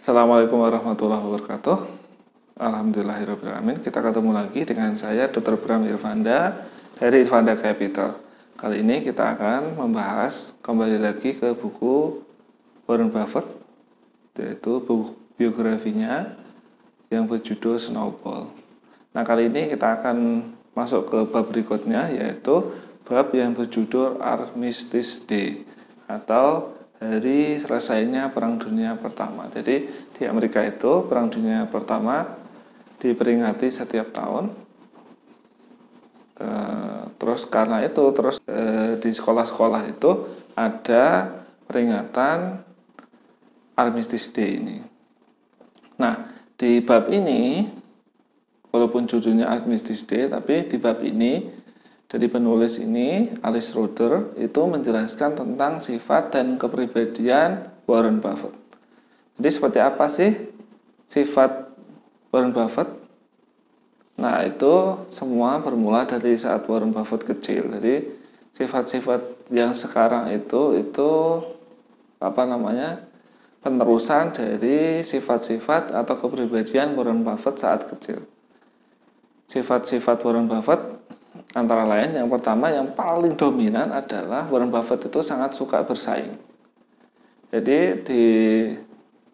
Assalamualaikum warahmatullahi wabarakatuh. Alhamdulillahirrahmanirrahim. Kita ketemu lagi dengan saya Dr. Bram Irvanda dari Irvanda Capital. Kali ini kita akan membahas kembali lagi ke buku Warren Buffett, yaitu buku biografinya yang berjudul Snowball. Nah, kali ini kita akan masuk ke bab berikutnya, yaitu bab yang berjudul Armistice Day atau hari selesainya Perang Dunia Pertama. Jadi di Amerika itu Perang Dunia Pertama diperingati setiap tahun. Terus karena itu di sekolah-sekolah itu ada peringatan Armistice Day ini. Nah, di bab ini walaupun judulnya Armistice Day, tapi di bab ini dari penulis ini, Alice Schroeder, itu menjelaskan tentang sifat dan kepribadian Warren Buffett. Jadi seperti apa sih sifat Warren Buffett? Nah, itu semua bermula dari saat Warren Buffett kecil. Jadi sifat-sifat yang sekarang itu penerusan dari sifat-sifat atau kepribadian Warren Buffett saat kecil. Sifat-sifat Warren Buffett antara lain, yang pertama yang paling dominan adalah Warren Buffett itu sangat suka bersaing. Jadi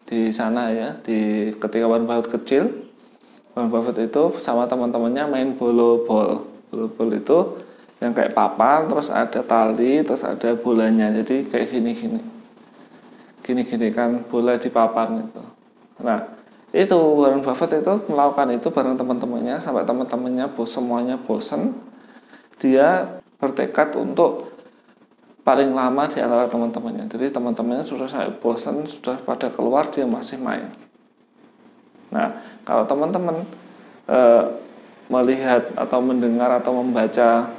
di sana ya, ketika Warren Buffett kecil, Warren Buffett itu sama teman-temannya main bolobol. Bolobol itu yang kayak papan, terus ada tali, terus ada bolanya. Jadi kayak gini kan bola di papan itu. Nah, itu Warren Buffett itu melakukan itu bareng teman-temannya sampai teman-temannya semuanya bosan. Dia bertekad untuk paling lama di antara teman-temannya. Jadi teman-temannya sudah sampai bosan, sudah pada keluar, dia masih main. Nah, kalau teman-teman melihat atau mendengar atau membaca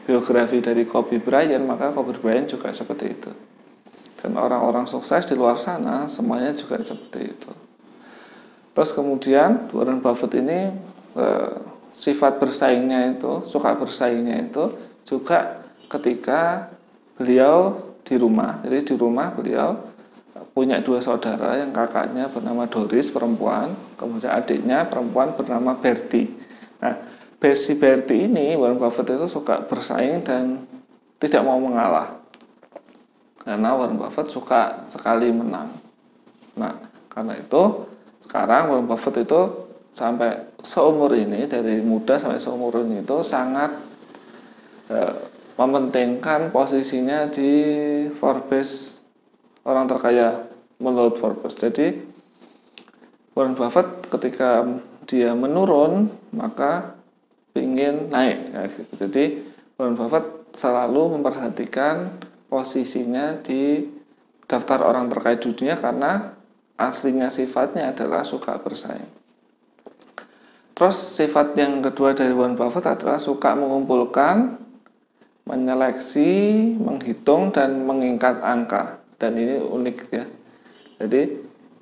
biografi dari Kobe Bryant, maka Kobe Bryant juga seperti itu. Dan orang-orang sukses di luar sana semuanya juga seperti itu. Terus kemudian Warren Buffett ini sifat bersaingnya itu, suka bersaingnya itu juga ketika beliau di rumah. Jadi di rumah beliau punya dua saudara, yang kakaknya bernama Doris, perempuan, kemudian adiknya perempuan bernama Bertie. Nah, Bertie ini Warren Buffett itu suka bersaing dan tidak mau mengalah. Karena Warren Buffett suka sekali menang. Nah, karena itu sekarang Warren Buffett itu sampai seumur ini, dari muda sampai seumur ini itu sangat mementingkan posisinya di Forbes, orang terkaya menurut Forbes. Jadi Warren Buffett ketika dia menurun maka ingin naik ya, gitu. Jadi Warren Buffett selalu memperhatikan posisinya di daftar orang terkaya dunia karena aslinya sifatnya adalah suka bersaing. Terus sifat yang kedua dari Warren Buffett adalah suka mengumpulkan, menyeleksi, menghitung, dan mengingat angka. Dan ini unik ya. Jadi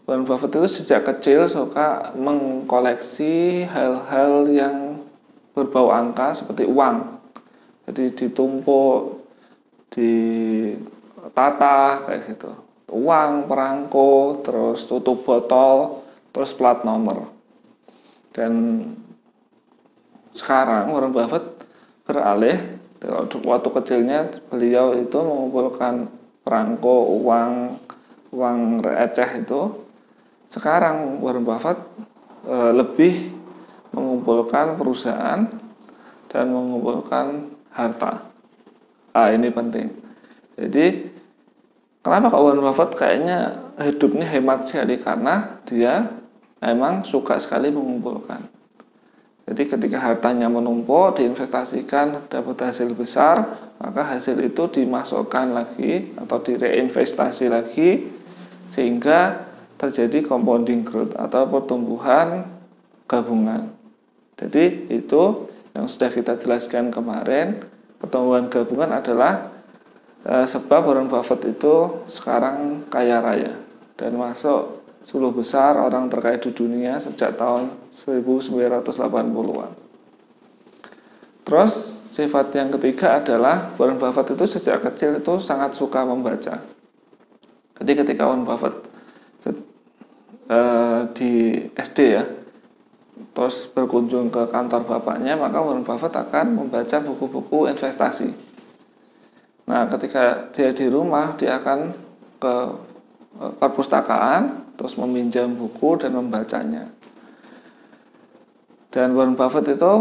Warren Buffett itu sejak kecil suka mengkoleksi hal-hal yang berbau angka seperti uang. Jadi ditumpuk, ditata kayak gitu. Uang, perangko, terus tutup botol, terus plat nomor. Dan sekarang Warren Buffett beralih, waktu kecilnya beliau itu mengumpulkan perangko, uang receh itu. Sekarang Warren Buffett lebih mengumpulkan perusahaan dan mengumpulkan harta. Ini penting. Jadi kenapa Warren Buffett kayaknya hidupnya hemat sekali? Karena dia memang suka sekali mengumpulkan. Jadi ketika hartanya menumpuk, diinvestasikan, dapat hasil besar, maka hasil itu dimasukkan lagi atau direinvestasi lagi sehingga terjadi compounding growth atau pertumbuhan gabungan. Jadi itu yang sudah kita jelaskan kemarin, pertumbuhan gabungan adalah sebab Warren Buffett itu sekarang kaya raya dan masuk 10 besar orang terkaya di dunia sejak tahun 1980-an. Terus sifat yang ketiga adalah Warren Buffett itu sejak kecil itu sangat suka membaca. Jadi ketika Warren Buffett di SD ya, terus berkunjung ke kantor bapaknya, maka Warren Buffett akan membaca buku-buku investasi. Nah, ketika dia di rumah, dia akan ke perpustakaan, terus meminjam buku dan membacanya. Dan Warren Buffett itu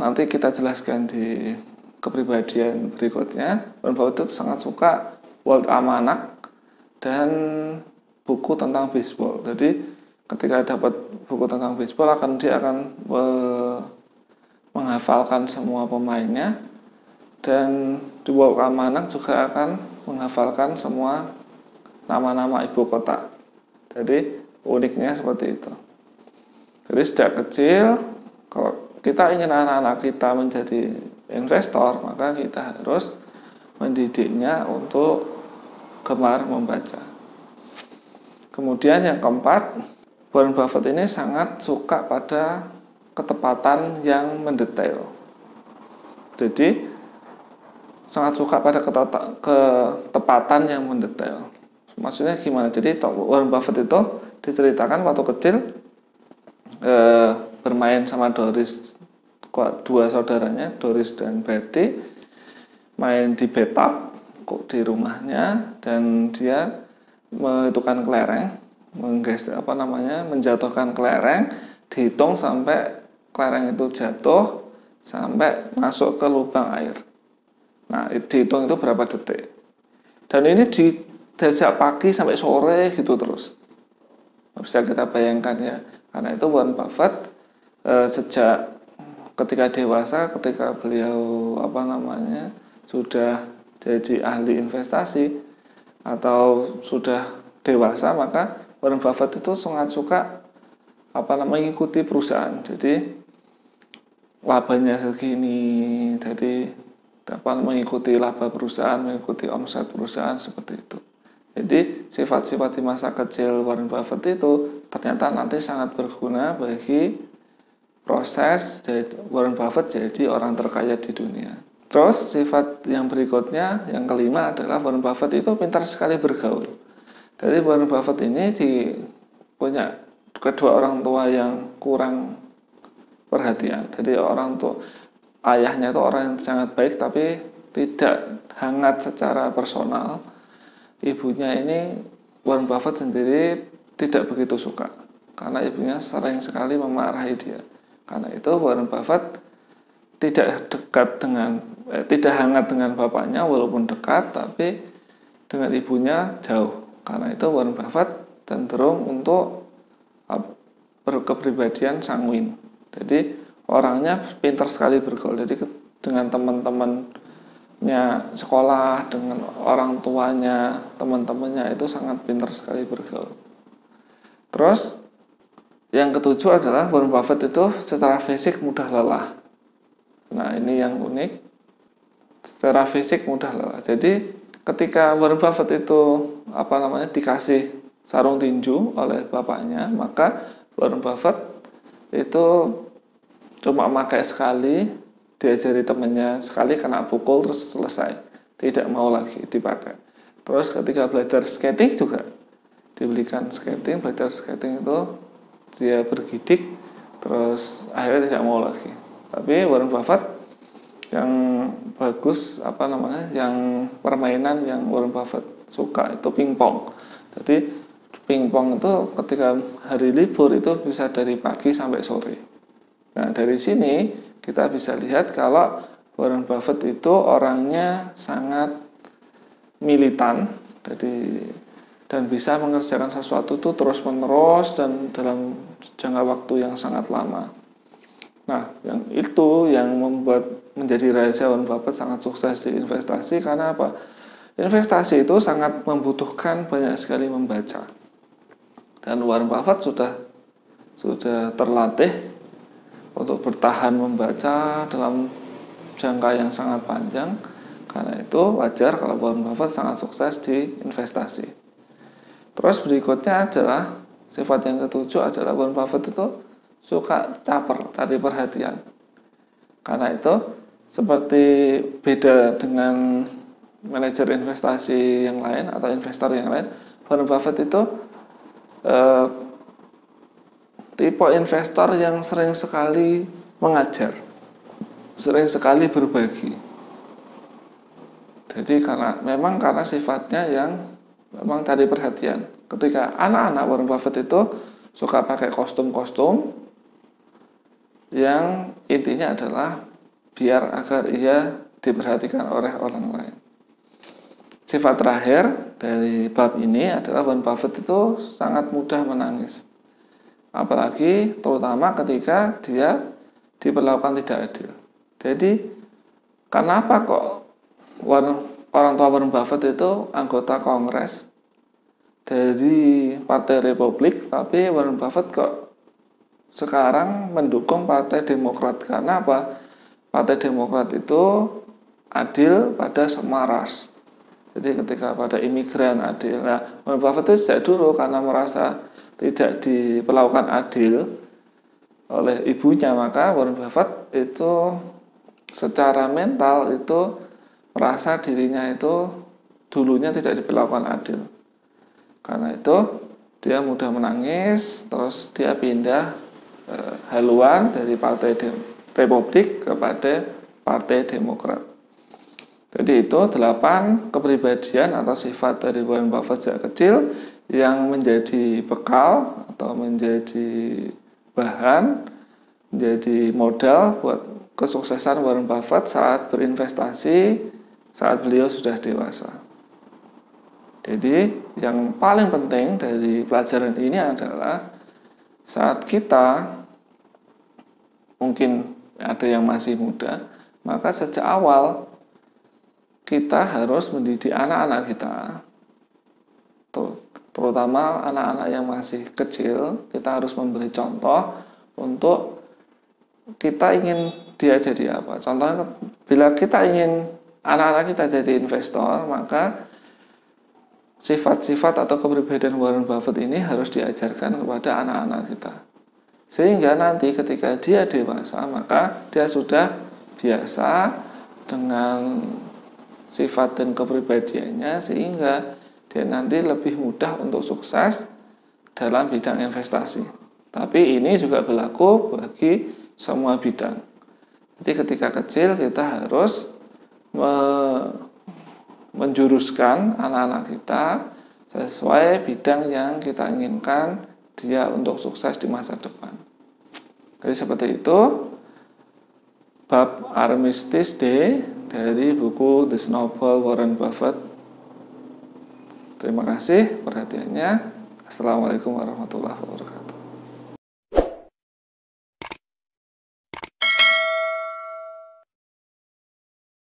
nanti kita jelaskan di kepribadian berikutnya. Warren Buffett itu sangat suka World Almanac dan buku tentang baseball. Jadi ketika dapat buku tentang baseball, dia akan menghafalkan semua pemainnya, dan di World Almanac juga akan menghafalkan semua nama-nama ibu kota. Jadi uniknya seperti itu. Jadi sejak kecil, kalau kita ingin anak-anak kita menjadi investor, maka kita harus mendidiknya untuk gemar membaca. Kemudian yang keempat, Warren Buffett ini sangat suka pada ketepatan yang mendetail. Jadi sangat suka pada ketepatan yang mendetail. Maksudnya gimana? Jadi Warren Buffett itu diceritakan waktu kecil bermain sama Doris, dua saudaranya, Doris dan Bertie, main di bathtub di rumahnya, dan dia menghitungkan kelereng, menjatuhkan kelereng, dihitung sampai kelereng itu jatuh sampai masuk ke lubang air. Nah, dihitung itu berapa detik. Dan ini dari pagi sampai sore gitu terus. Bisa kita bayangkan ya. Karena itu Warren Buffett sejak ketika dewasa, ketika beliau sudah jadi ahli investasi atau sudah dewasa, maka Warren Buffett itu sangat suka mengikuti perusahaan. Jadi labanya segini, jadi mengikuti laba perusahaan, mengikuti omset perusahaan seperti itu. Jadi sifat-sifat di masa kecil Warren Buffett itu ternyata nanti sangat berguna bagi proses Warren Buffett jadi orang terkaya di dunia. Terus sifat yang berikutnya, yang kelima adalah Warren Buffett itu pintar sekali bergaul. Jadi Warren Buffett ini punya kedua orang tua yang kurang perhatian. Jadi ayahnya itu orang yang sangat baik tapi tidak hangat secara personal. Ibunya ini Warren Buffett sendiri tidak begitu suka karena ibunya sering sekali memarahi dia. Karena itu Warren Buffett tidak hangat dengan bapaknya, walaupun dekat, tapi dengan ibunya jauh. Karena itu Warren Buffett cenderung untuk berkepribadian sanguin. Jadi orangnya pintar sekali bergaul. Jadi dengan teman-temannya sekolah, dengan orang tuanya, teman-temannya itu sangat pintar sekali bergaul. Terus yang ketujuh adalah Warren Buffett itu secara fisik mudah lelah. Nah, ini yang unik. Secara fisik mudah lelah. Jadi ketika Warren Buffett itu dikasih sarung tinju oleh bapaknya, maka Warren Buffett itu cuma pakai sekali, diajari temannya sekali, kena pukul terus selesai, tidak mau lagi dipakai. Terus ketika belajar skating juga dibelikan skating, belajar skating itu dia bergidik, terus akhirnya tidak mau lagi. Tapi Warren Buffett yang bagus yang permainan yang Warren Buffett suka itu pingpong. Jadi pingpong itu ketika hari libur itu bisa dari pagi sampai sore. Nah, dari sini kita bisa lihat kalau Warren Buffett itu orangnya sangat militan, dan bisa mengerjakan sesuatu itu terus-menerus dan dalam jangka waktu yang sangat lama. Nah, yang membuat menjadi rahasia Warren Buffett sangat sukses di investasi. Karena apa? Investasi itu sangat membutuhkan banyak sekali membaca. Dan Warren Buffett sudah terlatih untuk bertahan membaca dalam jangka yang sangat panjang. Karena itu wajar kalau Warren Buffett sangat sukses di investasi. Terus berikutnya adalah sifat yang ketujuh adalah Warren Buffett itu suka caper, cari perhatian. Karena itu seperti beda dengan manajer investasi yang lain atau investor yang lain, Warren Buffett itu tipe investor yang sering sekali mengajar, sering sekali berbagi. Jadi karena sifatnya yang memang cari perhatian. Ketika anak-anak Warren Buffett itu suka pakai kostum-kostum yang intinya adalah biar agar ia diperhatikan oleh orang lain. Sifat terakhir dari bab ini adalah Warren Buffett itu sangat mudah menangis. Apalagi terutama ketika dia diperlakukan tidak adil. Jadi kenapa kok orang tua Warren Buffett itu anggota Kongres dari Partai Republik, tapi Warren Buffett kok sekarang mendukung Partai Demokrat? Karena apa? Partai Demokrat itu adil pada semua ras. Jadi ketika pada imigran adil. Nah, Warren Buffett itu sejak dulu karena merasa tidak diperlakukan adil oleh ibunya, maka Warren Buffett itu secara mental itu merasa dirinya itu dulunya tidak diperlakukan adil. Karena itu dia mudah menangis, terus dia pindah haluan dari Partai Republik kepada Partai Demokrat. Jadi itu 8 kepribadian atau sifat dari Warren Buffett sejak kecil yang menjadi bekal atau menjadi bahan, menjadi modal buat kesuksesan Warren Buffett saat berinvestasi, saat beliau sudah dewasa. Jadi yang paling penting dari pelajaran ini adalah saat kita mungkin ada yang masih muda, maka sejak awal kita harus mendidik anak-anak kita, terutama anak-anak yang masih kecil. Kita harus memberi contoh untuk kita ingin dia jadi apa. Contohnya, bila kita ingin anak-anak kita jadi investor, maka sifat-sifat atau kepribadian Warren Buffett ini harus diajarkan kepada anak-anak kita. Sehingga nanti ketika dia dewasa, maka dia sudah biasa dengan sifat dan kepribadiannya, sehingga dia nanti lebih mudah untuk sukses dalam bidang investasi. Tapi ini juga berlaku bagi semua bidang. Jadi ketika kecil kita harus menjuruskan anak-anak kita sesuai bidang yang kita inginkan dia untuk sukses di masa depan. Jadi seperti itu bab Armistice Day dari buku The Snowball Warren Buffett. Terima kasih perhatiannya. Assalamualaikum warahmatullahi wabarakatuh.